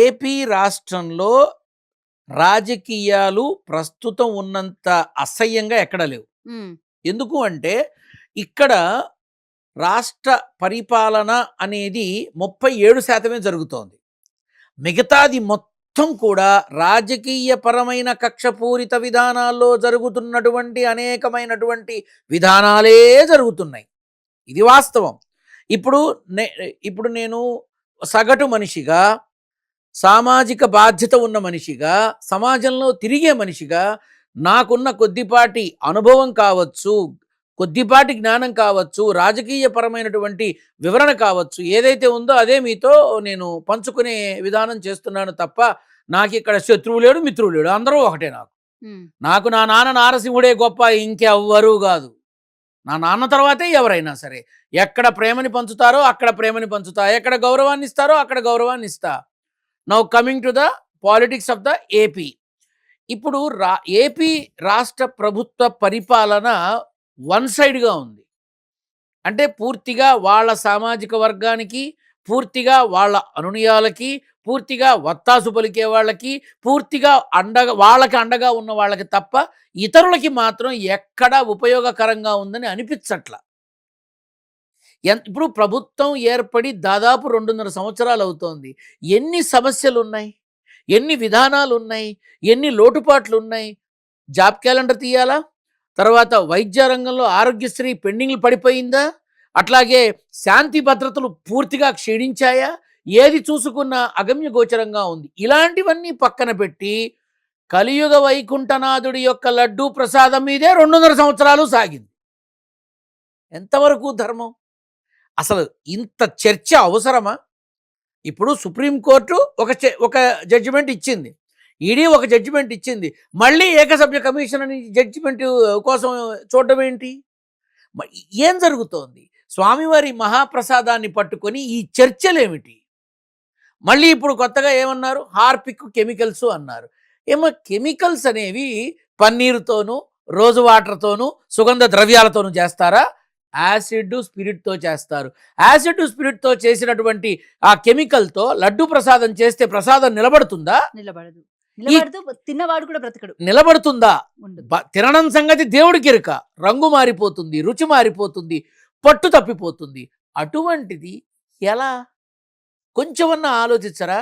AP రాష్ట్రంలో రాజకీయాలు ప్రస్తుతం ఉన్నంత అసహ్యంగా ఎక్కడ లేవు. ఎందుకు అంటే ఇక్కడ రాష్ట్ర పరిపాలన అనేది 37% జరుగుతోంది. మిగతాది మొత్తం కూడా రాజకీయ పరమైన కక్షపూరిత విధానాల్లో జరుగుతున్నటువంటి అనేకమైనటువంటి విధానాలే జరుగుతున్నాయి. ఇది వాస్తవం. ఇప్పుడు నేను సగటు మనిషిగా, సామాజిక బాధ్యత ఉన్న మనిషిగా, సమాజంలో తిరిగే మనిషిగా నాకున్న కొద్దిపాటి అనుభవం కావచ్చు, కొద్దిపాటి జ్ఞానం కావచ్చు, రాజకీయ పరమైనటువంటి వివరణ కావచ్చు, ఏదైతే ఉందో అదే మీతో నేను పంచుకునే విధానం చేస్తున్నాను తప్ప నాకు ఇక్కడ శత్రువు లేడు, మిత్రువు లేడు, అందరూ ఒకటే. నాకు నా నాన్న నారసింహుడే గొప్ప, ఇంకెవ్వరూ కాదు. నా నాన్న తర్వాతే ఎవరైనా సరే. ఎక్కడ ప్రేమని పంచుతారో అక్కడ ప్రేమని పంచుతా, ఎక్కడ గౌరవాన్ని ఇస్తారో అక్కడ గౌరవాన్ని ఇస్తా. Now coming to the politics of the AP. ఇప్పుడు ఏపీ రాష్ట్ర ప్రభుత్వ పరిపాలన వన్ సైడ్గా ఉంది. అంటే పూర్తిగా వాళ్ళ సామాజిక వర్గానికి, పూర్తిగా వాళ్ళ అనునయాలకి, పూర్తిగా వత్తాసు పలికే వాళ్ళకి, పూర్తిగా వాళ్ళకి అండగా ఉన్న వాళ్ళకి తప్ప ఇతరులకి మాత్రం ఎక్కడా ఉపయోగకరంగా ఉందని అనిపించట్ల. ఇప్పుడు ప్రభుత్వం ఏర్పడి దాదాపు 2.5 సంవత్సరాలు అవుతోంది. ఎన్ని సమస్యలు ఉన్నాయి, ఎన్ని విధానాలు ఉన్నాయి, ఎన్ని లోటుపాట్లు ఉన్నాయి. జాబ్ క్యాలెండర్ తీయాలా? తర్వాత వైద్య రంగంలో ఆరోగ్యశ్రీ పెండింగ్లు పడిపోయిందా? అట్లాగే శాంతి భద్రతలు పూర్తిగా క్షీణించాయా? ఏది చూసుకున్నా అగమ్య గోచరంగా ఉంది. ఇలాంటివన్నీ పక్కన పెట్టి కలియుగ వైకుంఠనాథుడి యొక్క లడ్డూ ప్రసాదం మీదే 2.5 సంవత్సరాలు సాగింది. ఎంతవరకు ధర్మం? అసలు ఇంత చర్చ అవసరమా? ఇప్పుడు సుప్రీంకోర్టు ఒక జడ్జిమెంట్ ఇచ్చింది, ఈడీ ఒక జడ్జిమెంట్ ఇచ్చింది, మళ్ళీ ఏకసభ్య కమిషన్ అని జడ్జిమెంట్ కోసం చూడడం ఏంటి? ఏం జరుగుతోంది? స్వామివారి మహాప్రసాదాన్ని పట్టుకొని ఈ చర్చలేమిటి? మళ్ళీ ఇప్పుడు కొత్తగా ఏమన్నారు? హార్పిక్ కెమికల్స్ అన్నారు. ఏమో కెమికల్స్ అనేవి పన్నీరుతోనూ, రోజు వాటర్తోనూ, సుగంధ ద్రవ్యాలతోనూ చేస్తారా? యాసిడ్ స్పిరిట్తో చేస్తారు. యాసిడ్ స్పిరిట్తో చేసినటువంటి ఆ కెమికల్తో లడ్డు ప్రసాదం చేస్తే ప్రసాదం నిలబడుతుందా? నిలబడదు. తిన్నవాడు కూడా బ్రతకడు. నిలబడుతుందా? తినడం సంగతి దేవుడికి ఎరుక. రంగు మారిపోతుంది, రుచి మారిపోతుంది, పట్టు తప్పిపోతుంది. అటువంటిది ఎలా? కొంచెమన్నా ఆలోచించరా?